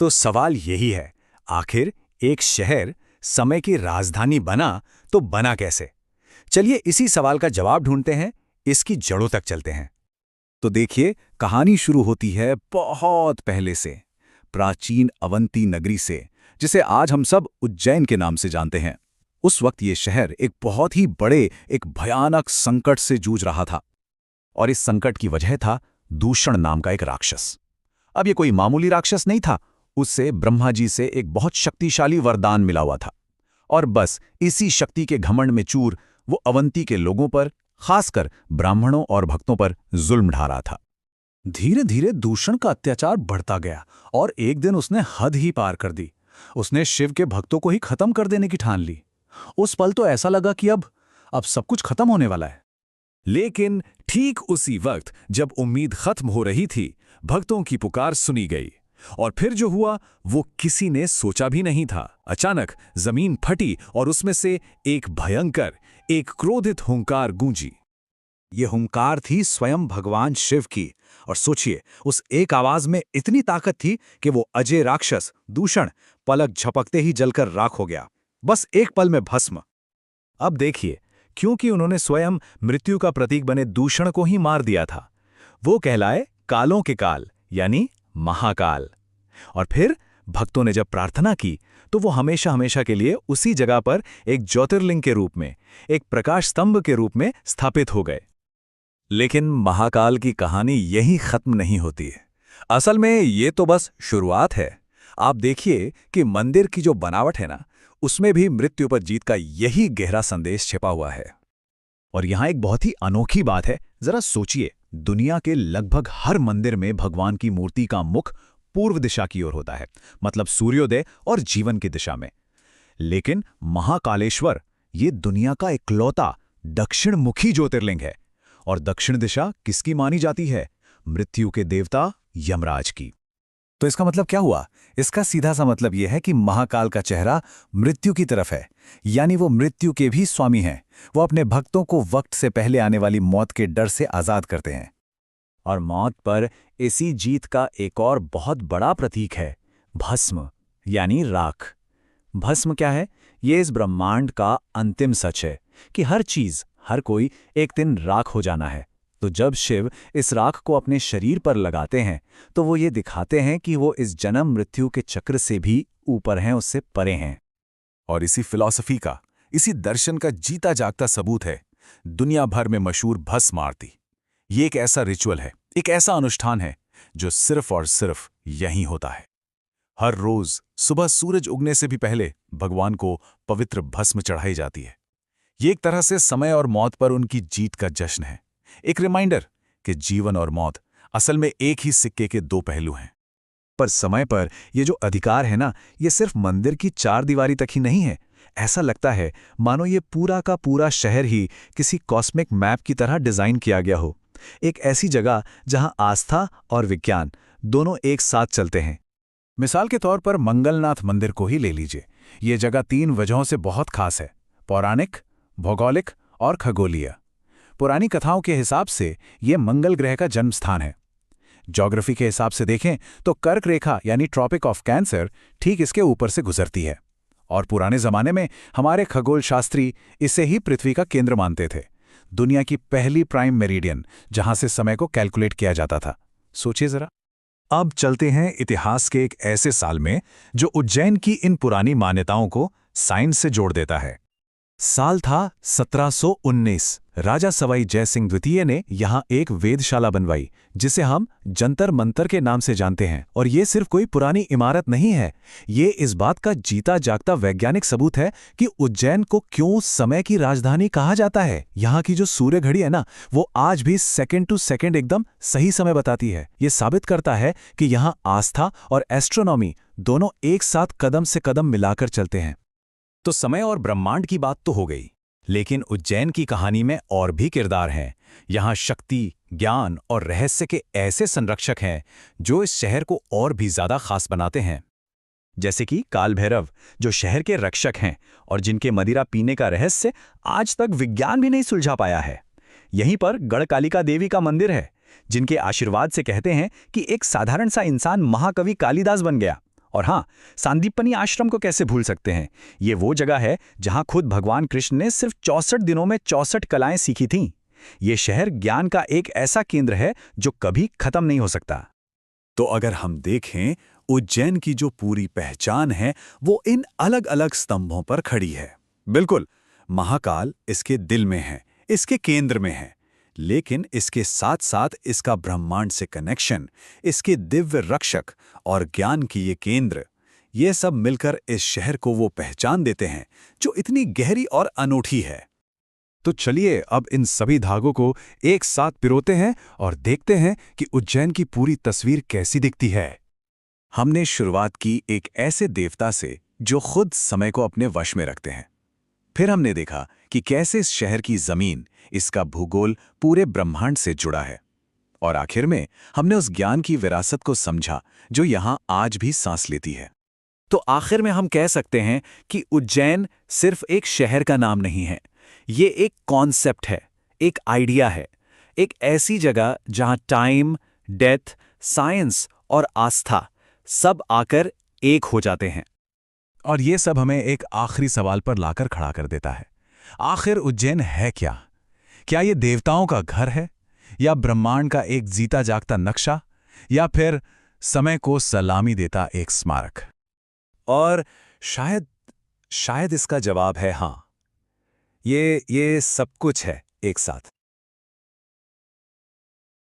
तो सवाल यही है, आखिर एक शहर समय की राजधानी बना तो बना कैसे? चलिए इसी सवाल का जवाब ढूंढते हैं, इसकी जड़ों तक चलते हैं। तो देखिए, कहानी शुरू होती है बहुत पहले से, प्राचीन अवंती नगरी से, जिसे आज हम सब उज्जैन के नाम से जानते हैं। उस वक्त ये शहर एक बहुत ही बड़े, एक भयानक संकट से जूझ रहा था। और इस संकट की वजह था दूषण नाम का एक राक्षस। अब ये कोई मामूली राक्षस नहीं था, उससे ब्रह्मा जी से एक बहुत शक्तिशाली वरदान मिला हुआ था। और बस इसी शक्ति के घमंड में चूर वो अवंती के लोगों पर, खासकर ब्राह्मणों और भक्तों पर जुल्म ढा रहा था। धीरे धीरे दूषण का अत्याचार बढ़ता गया और एक दिन उसने हद ही पार कर दी। उसने शिव के भक्तों को ही खत्म कर देने की ठान ली। उस पल तो ऐसा लगा कि अब सब कुछ खत्म होने वाला है। लेकिन ठीक उसी वक्त जब उम्मीद खत्म हो रही थी, भक्तों की पुकार सुनी गई। और फिर जो हुआ वो किसी ने सोचा भी नहीं था। अचानक जमीन फटी और उसमें से एक भयंकर, एक क्रोधित हुंकार गूंजी। ये हुंकार थी स्वयं भगवान शिव की। और सोचिए, उस एक आवाज में इतनी ताकत थी कि वो अजय राक्षस दूषण पलक झपकते ही जलकर राख हो गया, बस एक पल में भस्म। अब देखिए, क्योंकि उन्होंने स्वयं मृत्यु का प्रतीक बने दूषण को ही मार दिया था, वो कहलाए कालों के काल, यानी महाकाल। और फिर भक्तों ने जब प्रार्थना की तो वो हमेशा हमेशा के लिए उसी जगह पर एक ज्योतिर्लिंग के रूप में, एक प्रकाश स्तंभ के रूप में स्थापित हो गए। लेकिन महाकाल की कहानी यहीं खत्म नहीं होती है। असल में ये तो बस शुरुआत है। आप देखिए कि मंदिर की जो बनावट है ना, उसमें भी मृत्यु पर जीत का यही गहरा संदेश छिपा हुआ है। और यहाँ एक बहुत ही अनोखी बात है, जरा सोचिए, दुनिया के लगभग हर मंदिर में भगवान की मूर्ति का मुख पूर्व दिशा की ओर होता है, मतलब सूर्योदय और जीवन की दिशा में। लेकिन महाकालेश्वर ये दुनिया का इकलौता दक्षिणमुखी ज्योतिर्लिंग है। और दक्षिण दिशा किसकी मानी जाती है? मृत्यु के देवता यमराज की। तो इसका मतलब क्या हुआ? इसका सीधा सा मतलब यह है कि महाकाल का चेहरा मृत्यु की तरफ है, यानी वो मृत्यु के भी स्वामी हैं। वो अपने भक्तों को वक्त से पहले आने वाली मौत के डर से आजाद करते हैं। और मौत पर इसी जीत का एक और बहुत बड़ा प्रतीक है, भस्म, यानी राख। भस्म क्या है? ये इस ब्रह्मांड का अंतिम सच है कि हर चीज, हर कोई एक दिन राख हो जाना है। तो जब शिव इस राख को अपने शरीर पर लगाते हैं तो वो ये दिखाते हैं कि वो इस जन्म मृत्यु के चक्र से भी ऊपर हैं, उससे परे हैं। और इसी फिलॉसफी का, इसी दर्शन का जीता जागता सबूत है दुनिया भर में मशहूर भस्म आरती। ये एक ऐसा रिचुअल है, एक ऐसा अनुष्ठान है जो सिर्फ और सिर्फ यहीं होता है। हर रोज सुबह सूरज उगने से भी पहले भगवान को पवित्र भस्म चढ़ाई जाती है। ये एक तरह से समय और मौत पर उनकी जीत का जश्न है, एक रिमाइंडर कि जीवन और मौत असल में एक ही सिक्के के दो पहलू हैं। पर समय पर ये जो अधिकार है ना, ये सिर्फ मंदिर की चार दीवारी तक ही नहीं है। ऐसा लगता है मानो ये पूरा का पूरा शहर ही किसी कॉस्मिक मैप की तरह डिजाइन किया गया हो। एक ऐसी जगह जहां आस्था और विज्ञान दोनों एक साथ चलते हैं। मिसाल के तौर पर मंगलनाथ मंदिर को ही ले लीजिए। ये जगह तीन वजहों से बहुत खास है: पौराणिक, भौगोलिक और खगोलीय। पुरानी कथाओं के हिसाब से ये मंगल ग्रह का जन्म स्थान है। ज्योग्राफी के हिसाब से देखें तो कर्क रेखा यानी ट्रॉपिक ऑफ कैंसर ठीक इसके ऊपर से गुजरती है। और पुराने जमाने में हमारे खगोल शास्त्री इसे ही पृथ्वी का केंद्र मानते थे, दुनिया की पहली प्राइम मेरिडियन जहां से समय को कैलकुलेट किया जाता था। सोचिए जरा। अब चलते हैं इतिहास के एक ऐसे साल में जो उज्जैन की इन पुरानी मान्यताओं को साइंस से जोड़ देता है। साल था 1719। राजा सवाई जयसिंह द्वितीय ने यहाँ एक वेधशाला बनवाई, जिसे हम जंतर मंतर के नाम से जानते हैं। और ये सिर्फ कोई पुरानी इमारत नहीं है, ये इस बात का जीता जागता वैज्ञानिक सबूत है कि उज्जैन को क्यों समय की राजधानी कहा जाता है। यहाँ की जो सूर्य घड़ी है ना, वो आज भी सेकंड टू सेकंड एकदम सही समय बताती है। ये साबित करता है कि यहाँ आस्था और एस्ट्रोनॉमी दोनों एक साथ कदम से कदम मिलाकर चलते हैं। तो समय और ब्रह्मांड की बात तो हो गई, लेकिन उज्जैन की कहानी में और भी किरदार हैं। यहाँ शक्ति, ज्ञान और रहस्य के ऐसे संरक्षक हैं जो इस शहर को और भी ज्यादा खास बनाते हैं। जैसे कि काल भैरव, जो शहर के रक्षक हैं और जिनके मदिरा पीने का रहस्य आज तक विज्ञान भी नहीं सुलझा पाया है। यहीं पर गढ़कालिका देवी का मंदिर है, जिनके आशीर्वाद से कहते हैं कि एक साधारण सा इंसान महाकवि कालिदास बन गया। और हाँ, सांदीपनी आश्रम को कैसे भूल सकते हैं। ये वो जगह है जहां खुद भगवान कृष्ण ने सिर्फ 64 दिनों में 64 कलाएं सीखी थीं। ये शहर ज्ञान का एक ऐसा केंद्र है जो कभी खत्म नहीं हो सकता। तो अगर हम देखें, उज्जैन की जो पूरी पहचान है वो इन अलग अलग स्तंभों पर खड़ी है। बिल्कुल, महाकाल इसके दिल में है, इसके केंद्र में है, लेकिन इसके साथ साथ इसका ब्रह्मांड से कनेक्शन, इसके दिव्य रक्षक और ज्ञान की ये केंद्र, ये सब मिलकर इस शहर को वो पहचान देते हैं जो इतनी गहरी और अनूठी है। तो चलिए अब इन सभी धागों को एक साथ पिरोते हैं और देखते हैं कि उज्जैन की पूरी तस्वीर कैसी दिखती है। हमने शुरुआत की एक ऐसे देवता से जो खुद समय को अपने वश में रखते हैं। फिर हमने देखा कि कैसे इस शहर की जमीन, इसका भूगोल पूरे ब्रह्मांड से जुड़ा है। और आखिर में हमने उस ज्ञान की विरासत को समझा जो यहां आज भी सांस लेती है। तो आखिर में हम कह सकते हैं कि उज्जैन सिर्फ एक शहर का नाम नहीं है, ये एक कॉन्सेप्ट है, एक आइडिया है, एक ऐसी जगह जहां टाइम, डेथ, साइंस और आस्था सब आकर एक हो जाते हैं। और ये सब हमें एक आखिरी सवाल पर लाकर खड़ा कर देता है। आखिर उज्जैन है क्या? क्या ये देवताओं का घर है, या ब्रह्मांड का एक जीता जागता नक्शा, या फिर समय को सलामी देता एक स्मारक? और शायद इसका जवाब है हाँ, ये सब कुछ है एक साथ।